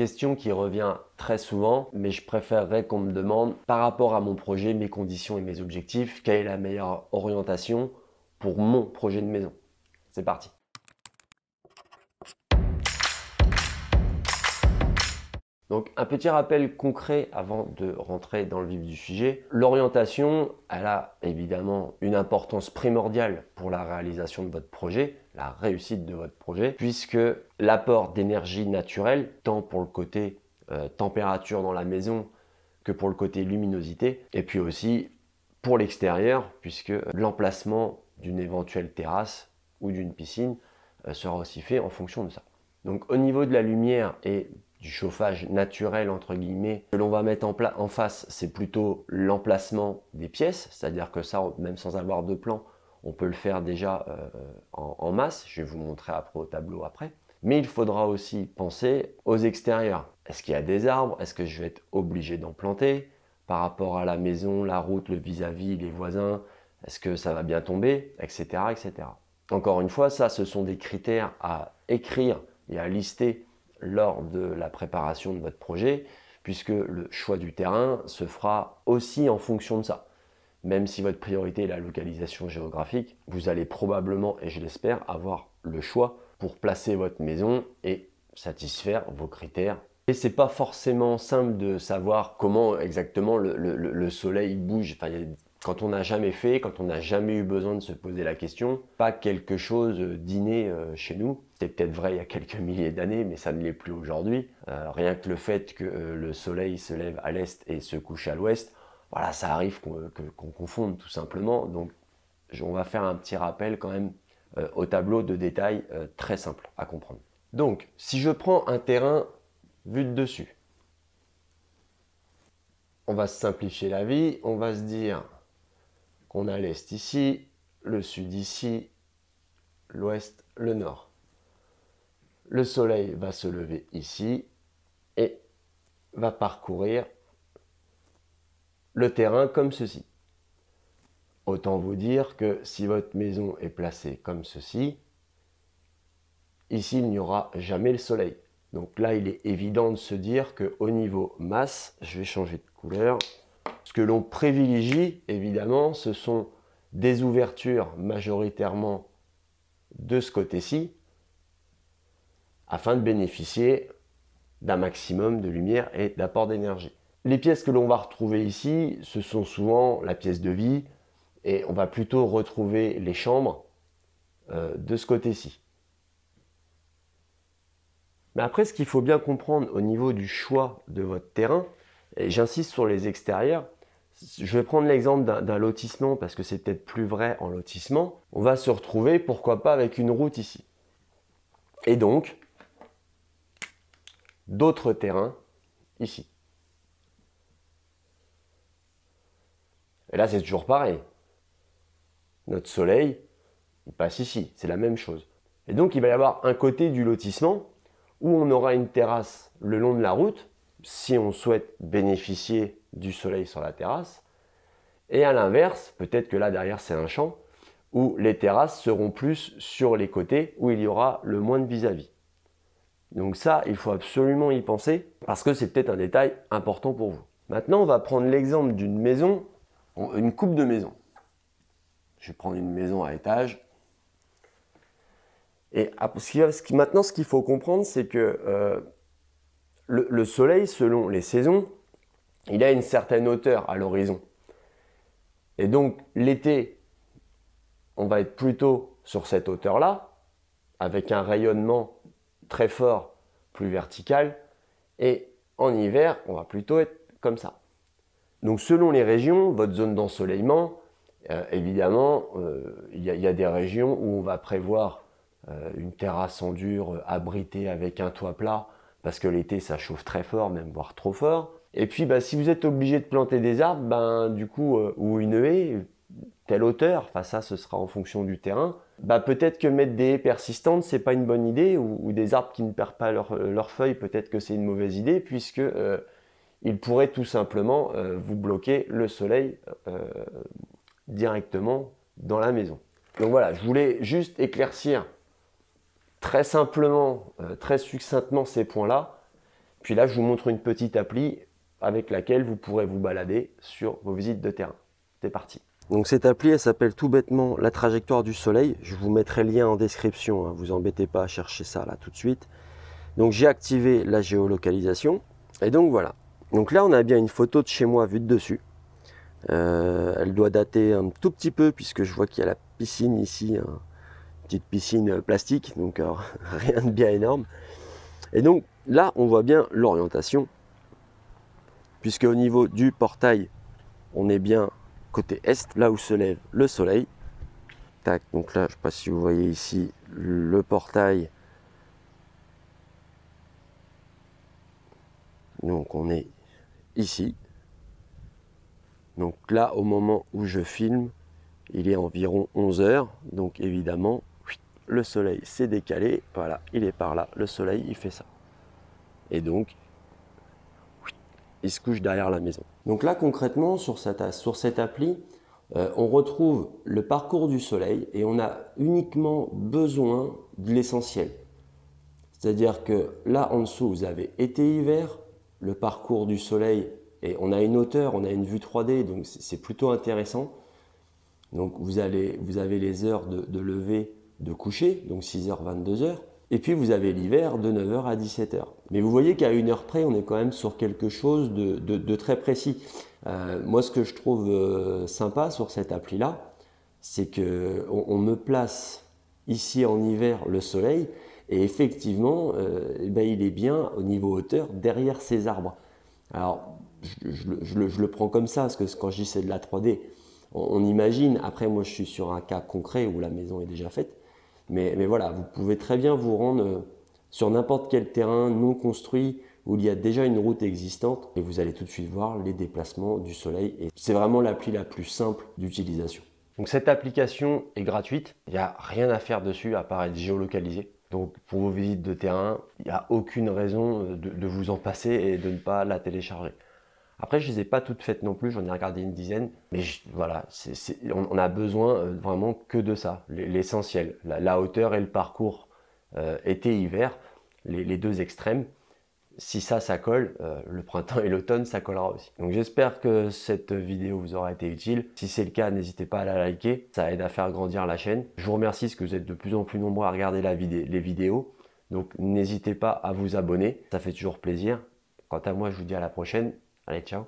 Question qui revient très souvent, mais je préférerais qu'on me demande, par rapport à mon projet, mes conditions et mes objectifs, quelle est la meilleure orientation pour mon projet de maison. C'est parti. Donc un petit rappel concret avant de rentrer dans le vif du sujet. L'orientation, elle a évidemment une importance primordiale pour la réalisation de votre projet, la réussite de votre projet, puisque l'apport d'énergie naturelle, tant pour le côté température dans la maison que pour le côté luminosité, et puis aussi pour l'extérieur, puisque l'emplacement d'une éventuelle terrasse ou d'une piscine sera aussi fait en fonction de ça. Donc au niveau de la lumière et du chauffage naturel entre guillemets que l'on va mettre en face, c'est plutôt l'emplacement des pièces, c'est-à-dire que ça, même sans avoir de plan, on peut le faire déjà en masse. Je vais vous montrer après au tableau après. Mais il faudra aussi penser aux extérieurs. Est-ce qu'il y a des arbres? Est-ce que je vais être obligé d'en planter? Par rapport à la maison, la route, le vis-à-vis, les voisins, est-ce que ça va bien tomber? Etc. etc. Encore une fois, ça, ce sont des critères à écrire et à lister lors de la préparation de votre projet, puisque le choix du terrain se fera aussi en fonction de ça. Même si votre priorité est la localisation géographique, vous allez probablement, et je l'espère, avoir le choix pour placer votre maison et satisfaire vos critères. Et c'est pas forcément simple de savoir comment exactement le soleil bouge. Enfin, quand on n'a jamais fait, quand on n'a jamais eu besoin de se poser la question, pas quelque chose d'inné chez nous. C'est peut-être vrai il y a quelques milliers d'années, mais ça ne l'est plus aujourd'hui. Rien que le fait que le soleil se lève à l'est et se couche à l'ouest, voilà, ça arrive qu'on confonde tout simplement. Donc, on va faire un petit rappel quand même au tableau de détails très simple à comprendre. Donc, si je prends un terrain vu de dessus, on va se simplifier la vie, on va se dire qu'on a l'est ici, le sud ici, l'ouest, le nord. Le soleil va se lever ici et va parcourir le terrain comme ceci. Autant vous dire que si votre maison est placée comme ceci, ici il n'y aura jamais le soleil. Donc là, il est évident de se dire qu'au niveau masse, je vais changer de couleur. Ce que l'on privilégie, évidemment, ce sont des ouvertures majoritairement de ce côté-ci, afin de bénéficier d'un maximum de lumière et d'apport d'énergie. Les pièces que l'on va retrouver ici, ce sont souvent la pièce de vie, et on va plutôt retrouver les chambres de ce côté-ci. Mais après, ce qu'il faut bien comprendre au niveau du choix de votre terrain, et j'insiste sur les extérieurs, je vais prendre l'exemple d'un lotissement parce que c'est peut-être plus vrai en lotissement. On va se retrouver, pourquoi pas, avec une route ici. Et donc, d'autres terrains ici. Et là, c'est toujours pareil. Notre soleil, il passe ici. C'est la même chose. Et donc, il va y avoir un côté du lotissement où on aura une terrasse le long de la route, si on souhaite bénéficier du soleil sur la terrasse. Et à l'inverse, peut-être que là derrière c'est un champ, où les terrasses seront plus sur les côtés, où il y aura le moins de vis-à-vis. Donc ça, il faut absolument y penser, parce que c'est peut-être un détail important pour vous. Maintenant, on va prendre l'exemple d'une maison, une coupe de maison. Je vais prendre une maison à étage. Et maintenant, ce qu'il faut comprendre, c'est que le soleil, selon les saisons, il a une certaine hauteur à l'horizon. Et donc, l'été, on va être plutôt sur cette hauteur-là, avec un rayonnement très fort, plus vertical. Et en hiver, on va plutôt être comme ça. Donc, selon les régions, votre zone d'ensoleillement, évidemment, il y a des régions où on va prévoir une terrasse en dur abritée avec un toit plat, parce que l'été, ça chauffe très fort, même voire trop fort. Et puis, si vous êtes obligé de planter des arbres, du coup, ou une haie, telle hauteur, enfin ça, ce sera en fonction du terrain, peut-être que mettre des haies persistantes, c'est pas une bonne idée, ou des arbres qui ne perdent pas leurs feuilles, peut-être que c'est une mauvaise idée, puisque ils pourraient tout simplement vous bloquer le soleil directement dans la maison. Donc voilà, je voulais juste éclaircir très simplement, très succinctement ces points-là. Puis là, je vous montre une petite appli avec laquelle vous pourrez vous balader sur vos visites de terrain. C'est parti. Donc cette appli, elle s'appelle tout bêtement la trajectoire du soleil. Je vous mettrai le lien en description, hein. Vous embêtez pas à chercher ça là tout de suite. Donc j'ai activé la géolocalisation. Et donc voilà. Donc là, on a bien une photo de chez moi vue de dessus. Elle doit dater un tout petit peu puisque je vois qu'il y a la piscine ici, hein, une petite piscine plastique, donc rien de bien énorme. Et donc là, on voit bien l'orientation, puisque au niveau du portail, on est bien côté est, là où se lève le soleil. Tac, donc là, je ne sais pas si vous voyez ici le portail. Donc on est ici. Donc là, au moment où je filme, il est environ 11 h. Donc évidemment, le soleil s'est décalé. Voilà, il est par là. Le soleil, il fait ça. Et donc, il se couche derrière la maison. Donc là, concrètement, sur cette appli, on retrouve le parcours du soleil et on a uniquement besoin de l'essentiel. C'est-à-dire que là, en dessous, vous avez été-hiver, le parcours du soleil, et on a une hauteur, on a une vue 3D, donc c'est plutôt intéressant. Donc vous avez les heures de lever, de coucher, donc 6h, 22h. Et puis vous avez l'hiver de 9h à 17h. Mais vous voyez qu'à 1 heure près, on est quand même sur quelque chose de très précis. Moi, ce que je trouve sympa sur cette appli-là, c'est qu'on me place ici en hiver le soleil, et effectivement, il est bien au niveau hauteur derrière ces arbres. Alors, je le prends comme ça, parce que quand je dis c'est de la 3D, on imagine. Après, moi, je suis sur un cas concret où la maison est déjà faite. Mais voilà, vous pouvez très bien vous rendre sur n'importe quel terrain non construit où il y a déjà une route existante et vous allez tout de suite voir les déplacements du soleil. Et c'est vraiment l'appli la plus simple d'utilisation. Donc cette application est gratuite, il n'y a rien à faire dessus à part être géolocalisé. Donc pour vos visites de terrain, il n'y a aucune raison de vous en passer et de ne pas la télécharger. Après, je ne les ai pas toutes faites non plus, j'en ai regardé une dizaine. Mais voilà, on a besoin vraiment que de ça, l'essentiel. La hauteur et le parcours été-hiver, les deux extrêmes. Si ça colle, le printemps et l'automne, ça collera aussi. Donc j'espère que cette vidéo vous aura été utile. Si c'est le cas, n'hésitez pas à la liker, ça aide à faire grandir la chaîne. Je vous remercie parce que vous êtes de plus en plus nombreux à regarder les vidéos. Donc n'hésitez pas à vous abonner, ça fait toujours plaisir. Quant à moi, je vous dis à la prochaine. Allez, ciao!